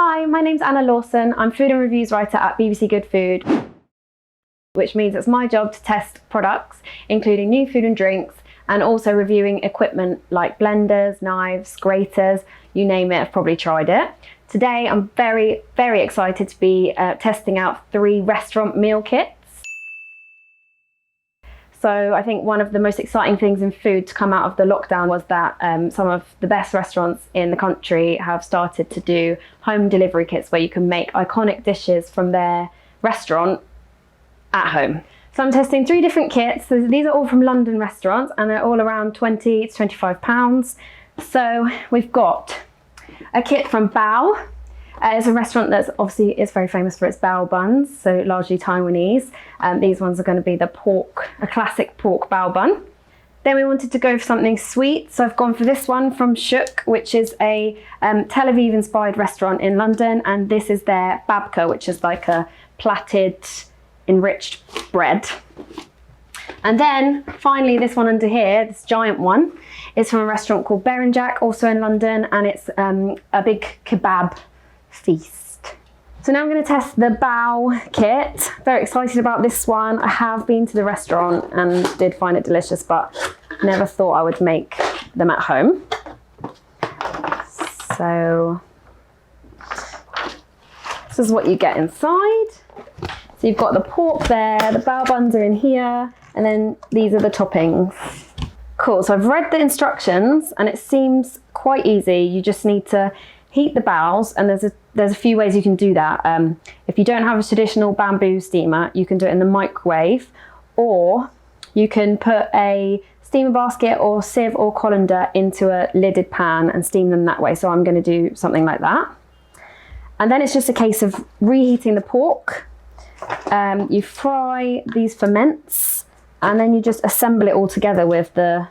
Hi, my name's Anna Lawson. I'm food and reviews writer at BBC Good Food, which means it's my job to test products, including new food and drinks, and also reviewing equipment like blenders, knives, graters, you name it, I've probably tried it. Today, I'm very, very excited to be testing out 3 restaurant meal kits. So I think one of the most exciting things in food to come out of the lockdown was that some of the best restaurants in the country have started to do home delivery kits where you can make iconic dishes from their restaurant at home. So I'm testing 3 different kits. So these are all from London restaurants and they're all around 20 to 25 pounds. So we've got a kit from Bao. It's a restaurant that's obviously is very famous for its bao buns, so largely Taiwanese. These ones are going to be a classic pork bao bun. Then we wanted to go for something sweet, so I've gone for this one from Shook, which is a Tel Aviv inspired restaurant in London, and this is their Babka, which is like a platted, enriched bread. And then finally this one under here, this giant one, is from a restaurant called Jack, also in London, and it's a big kebab feast. So now I'm going to test the bao kit. Very excited about this one. I have been to the restaurant and did find it delicious, but never thought I would make them at home. So this is what you get inside. So you've got the pork there, the bao buns are in here, and then these are the toppings. Cool, so I've read the instructions and it seems quite easy. You just need to heat the baos, and there's a few ways you can do that. If you don't have a traditional bamboo steamer, you can do it in the microwave, or you can put a steamer basket or sieve or colander into a lidded pan and steam them that way. So I'm going to do something like that. And then it's just a case of reheating the pork. You fry these ferments, and then you just assemble it all together with the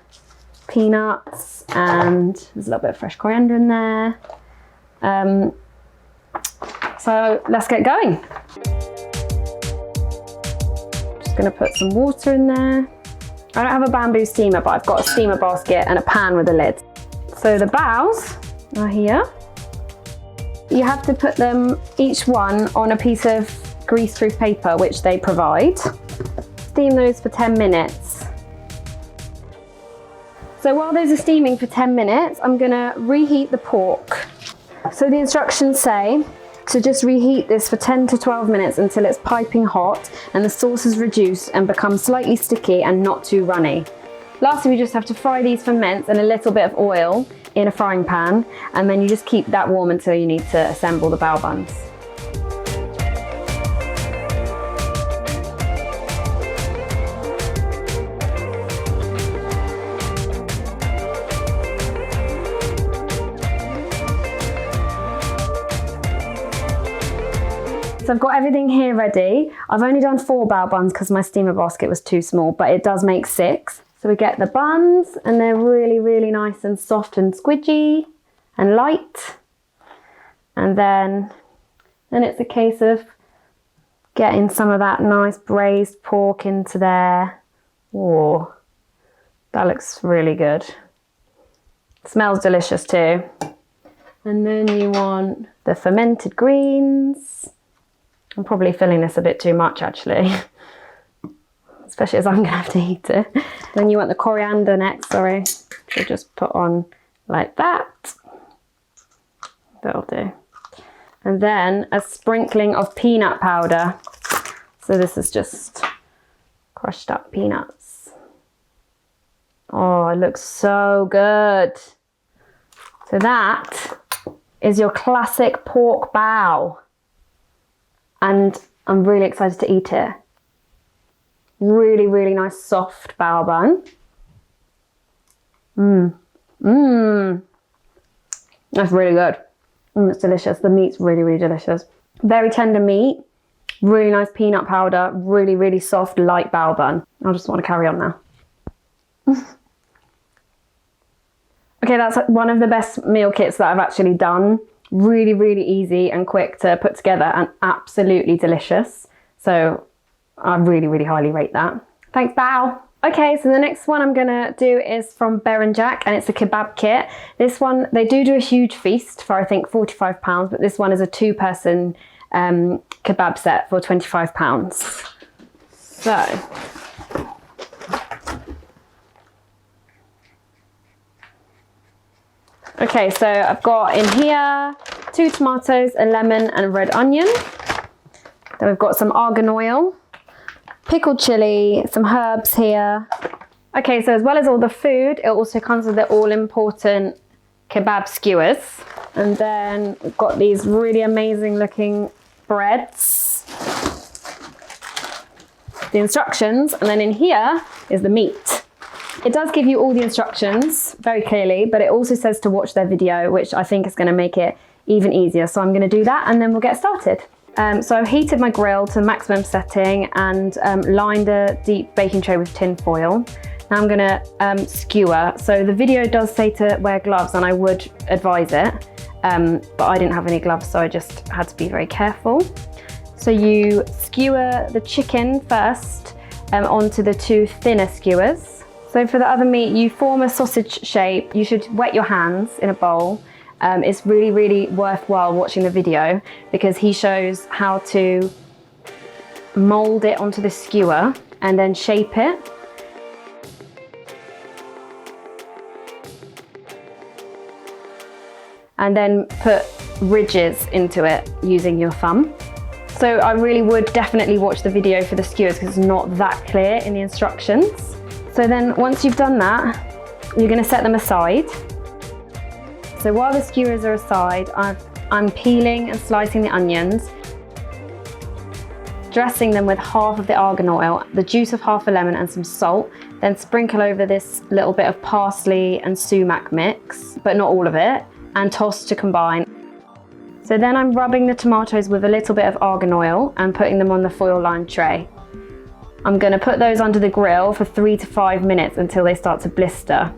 peanuts, and there's a little bit of fresh coriander in there. So let's get going. Just going to put some water in there. I don't have a bamboo steamer, but I've got a steamer basket and a pan with a lid. So the baos are here. You have to put them, each one, on a piece of grease-proof paper, which they provide. Steam those for 10 minutes. So while those are steaming for 10 minutes, I'm going to reheat the pork. So the instructions say to just reheat this for 10 to 12 minutes until it's piping hot and the sauce is reduced and becomes slightly sticky and not too runny. Lastly, we just have to fry these ferments in a little bit of oil in a frying pan, and then you just keep that warm until you need to assemble the bao buns. So I've got everything here ready. I've only done 4 bao buns because my steamer basket was too small, but it does make 6. So we get the buns, and they're really, really nice and soft and squidgy and light. And then it's a case of getting some of that nice braised pork into there. Oh, that looks really good. Smells delicious too. And then you want the fermented greens. I'm probably filling this a bit too much actually, especially as I'm gonna have to eat it. Then you want the coriander next, sorry. So just put on like that. That'll do. And then a sprinkling of peanut powder. So this is just crushed up peanuts. Oh, it looks so good. So that is your classic pork bao. And I'm really excited to eat it. Really, really nice soft bao bun. That's really good. It's delicious. The meat's really, really delicious. Very tender meat, really nice peanut powder, really, really soft, light bao bun. I just want to carry on now. Okay, that's one of the best meal kits that I've actually done. Really, really easy and quick to put together and absolutely delicious. So I really, really highly rate that. Thanks, Bao. Okay, so the next one I'm gonna do is from Jack, and it's a kebab kit. This one, they do a huge feast for I think £45, but this one is a 2-person kebab set for £25. So, okay, so I've got in here 2 tomatoes, a lemon and a red onion. Then we've got some argan oil, pickled chili, some herbs here. Okay, so as well as all the food, it also comes with the all-important kebab skewers. And then we've got these really amazing looking breads. The instructions, and then in here is the meat. It does give you all the instructions very clearly, but it also says to watch their video, which I think is going to make it even easier. So I'm going to do that and then we'll get started. So I've heated my grill to maximum setting and lined a deep baking tray with tin foil. Now I'm gonna skewer. So the video does say to wear gloves and I would advise it, but I didn't have any gloves, so I just had to be very careful. So you skewer the chicken first onto the 2 thinner skewers. So for the other meat, you form a sausage shape. You should wet your hands in a bowl. It's really, really worthwhile watching the video because he shows how to mold it onto the skewer and then shape it. And then put ridges into it using your thumb. So I really would definitely watch the video for the skewers because it's not that clear in the instructions. So then once you've done that, you're gonna set them aside. So while the skewers are aside, I'm peeling and slicing the onions, dressing them with half of the argan oil, the juice of half a lemon and some salt, then sprinkle over this little bit of parsley and sumac mix, but not all of it, and toss to combine. So then I'm rubbing the tomatoes with a little bit of argan oil and putting them on the foil lined tray. I'm gonna put those under the grill for 3 to 5 minutes until they start to blister.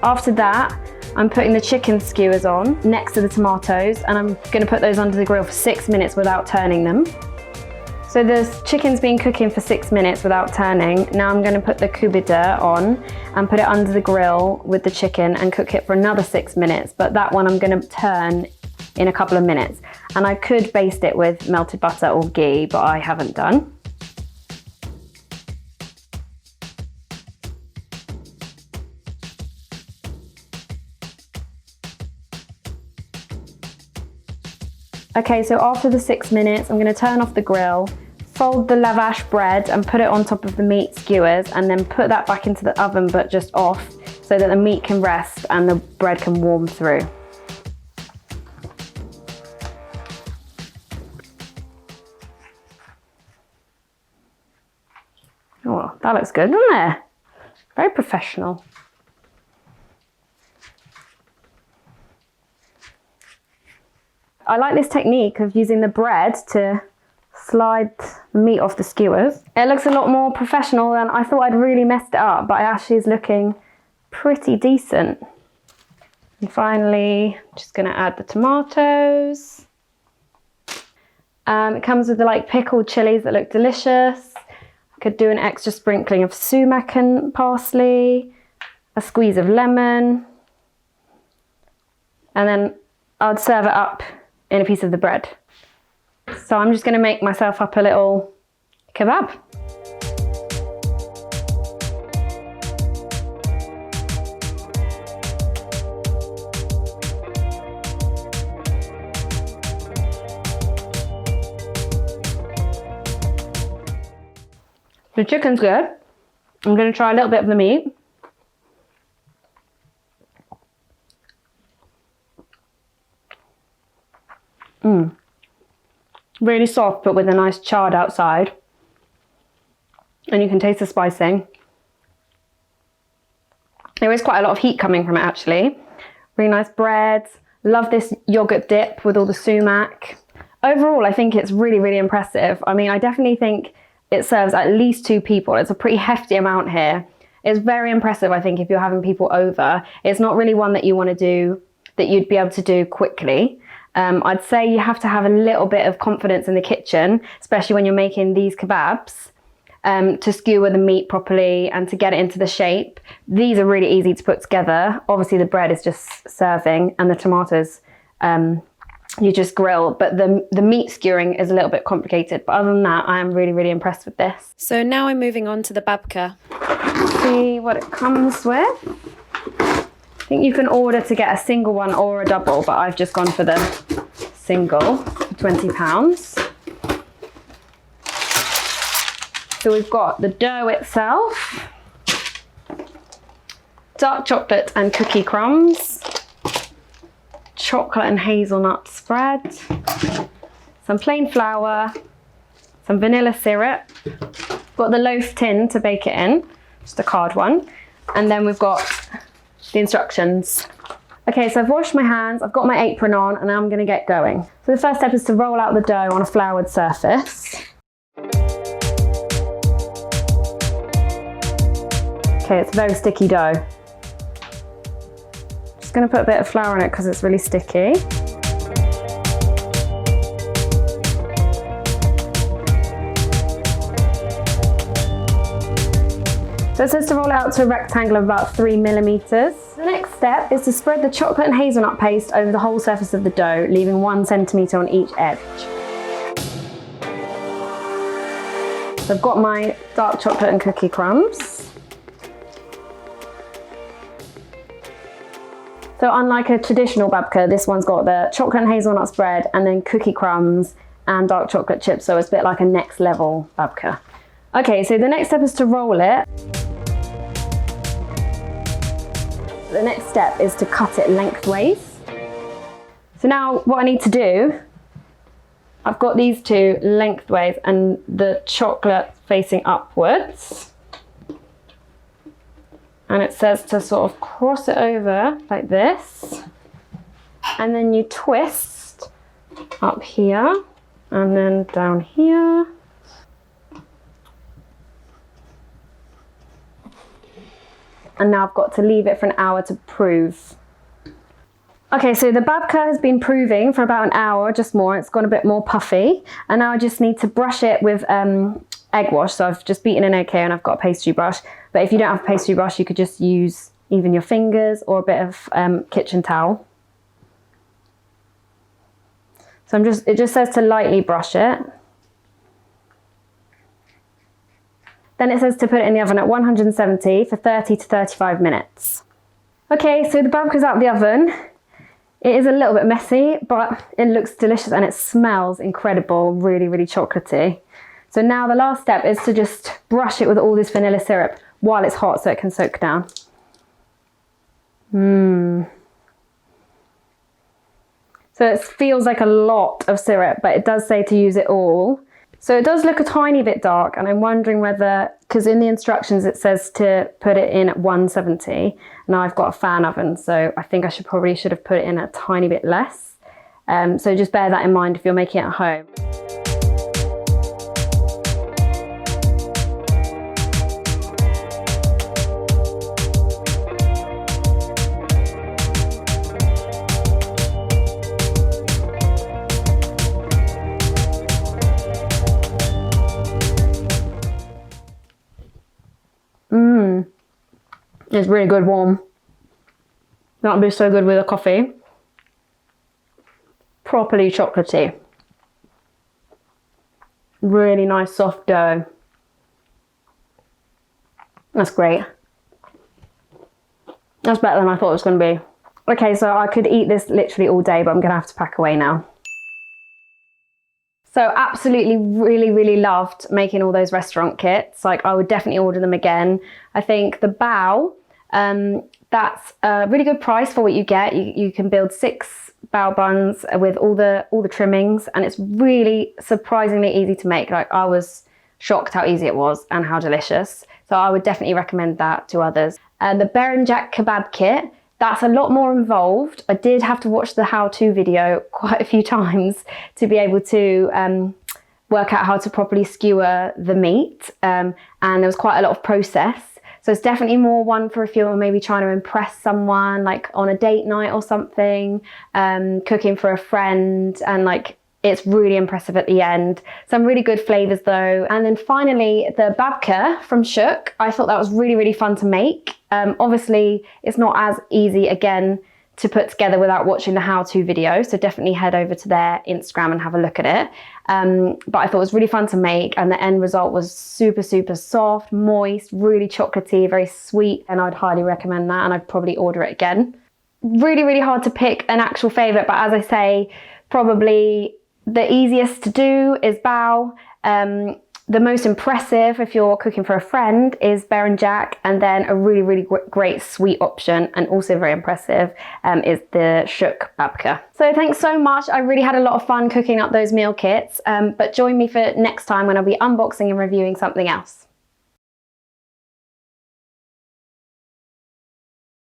After that, I'm putting the chicken skewers on next to the tomatoes and I'm gonna put those under the grill for 6 minutes without turning them. So the chicken's been cooking for 6 minutes without turning. Now I'm gonna put the kubida on and put it under the grill with the chicken and cook it for another 6 minutes. But that one I'm gonna turn in a couple of minutes. And I could baste it with melted butter or ghee, but I haven't done. Okay, so after the 6 minutes, I'm gonna turn off the grill, fold the lavash bread and put it on top of the meat skewers and then put that back into the oven, but just off so that the meat can rest and the bread can warm through. Oh, that looks good, doesn't it? Very professional. I like this technique of using the bread to slide the meat off the skewers. It looks a lot more professional than I thought. I'd really messed it up, but it actually is looking pretty decent. And finally, just gonna add the tomatoes. It comes with the pickled chilies that look delicious. I could do an extra sprinkling of sumac and parsley, a squeeze of lemon, and then I'd serve it up in a piece of the bread. So I'm just gonna make myself up a little kebab. The chicken's good. I'm gonna try a little bit of the meat. Really soft, but with a nice charred outside. And you can taste the spicing. There is quite a lot of heat coming from it actually. Really nice bread. Love this yogurt dip with all the sumac. Overall, I think it's really, really impressive. I mean, I definitely think it serves at least 2 people. It's a pretty hefty amount here. It's very impressive, I think, if you're having people over. It's not really one that you want to do, that you'd be able to do quickly. I'd say you have to have a little bit of confidence in the kitchen, especially when you're making these kebabs, to skewer the meat properly and to get it into the shape. These are really easy to put together. Obviously the bread is just serving and the tomatoes you just grill, but the meat skewering is a little bit complicated. But other than that, I am really, really impressed with this. So now I'm moving on to the babka. See what it comes with. I think you can order to get a single one or a double, but I've just gone for the single for £20. So we've got the dough itself, dark chocolate and cookie crumbs, chocolate and hazelnut spread, some plain flour, some vanilla syrup, got the loaf tin to bake it in, just a card one, and then we've got the instructions. Okay, so I've washed my hands, I've got my apron on, and I'm going to get going. So the first step is to roll out the dough on a floured surface. Okay, it's a very sticky dough. Just going to put a bit of flour in it because it's really sticky. So it says to roll it out to a rectangle of about 3 millimeters. The next step is to spread the chocolate and hazelnut paste over the whole surface of the dough, leaving 1 centimeter on each edge. So I've got my dark chocolate and cookie crumbs. So unlike a traditional babka, this one's got the chocolate and hazelnut spread and then cookie crumbs and dark chocolate chips, so it's a bit like a next level babka. Okay, so the next step is to roll it. The next step is to cut it lengthways. So now what I need to do, I've got these two lengthways and the chocolate facing upwards. And it says to sort of cross it over like this. And then you twist up here and then down here. And now I've got to leave it for an hour to prove. Okay, so the babka has been proving for about an hour, just more. It's gone a bit more puffy. And now I just need to brush it with egg wash. So I've just beaten an egg here and I've got a pastry brush. But if you don't have a pastry brush, you could just use even your fingers or a bit of kitchen towel. So it just says to lightly brush it. Then it says to put it in the oven at 170 for 30 to 35 minutes. Okay, so the babka's out of the oven. It is a little bit messy, but it looks delicious and it smells incredible, really, really chocolatey. So now the last step is to just brush it with all this vanilla syrup while it's hot so it can soak down. So it feels like a lot of syrup, but it does say to use it all. So it does look a tiny bit dark, and I'm wondering whether, because in the instructions it says to put it in at 170. Now I've got a fan oven, so I think I probably should have put it in a tiny bit less. So just bear that in mind if you're making it at home. It's really good warm. That would be so good with a coffee. Properly chocolatey. Really nice soft dough. That's great. That's better than I thought it was going to be. Okay, so I could eat this literally all day, but I'm going to have to pack away now. So absolutely really, really loved making all those restaurant kits. Like I would definitely order them again. I think the bao, that's a really good price for what you get. You can build 6 bao buns with all the trimmings, and it's really surprisingly easy to make. Like I was shocked how easy it was and how delicious. So I would definitely recommend that to others. The Berenjak kebab kit, that's a lot more involved. I did have to watch the how-to video quite a few times to be able to work out how to properly skewer the meat. And there was quite a lot of process. So it's definitely more one for if you're maybe trying to impress someone, like on a date night or something, cooking for a friend, and like it's really impressive at the end. Some really good flavors though. And then finally, the babka from Shook. I thought that was really, really fun to make. Obviously, it's not as easy again to put together without watching the how-to video. So definitely head over to their Instagram and have a look at it. But I thought it was really fun to make, and the end result was super, super soft, moist, really chocolatey, very sweet. And I'd highly recommend that, and I'd probably order it again. Really, really hard to pick an actual favorite, but as I say, probably the easiest to do is bao. The most impressive, if you're cooking for a friend, is Bear and Jack, and then a really, really great sweet option, and also very impressive, is the Shook Babka. So thanks so much. I really had a lot of fun cooking up those meal kits, but join me for next time when I'll be unboxing and reviewing something else.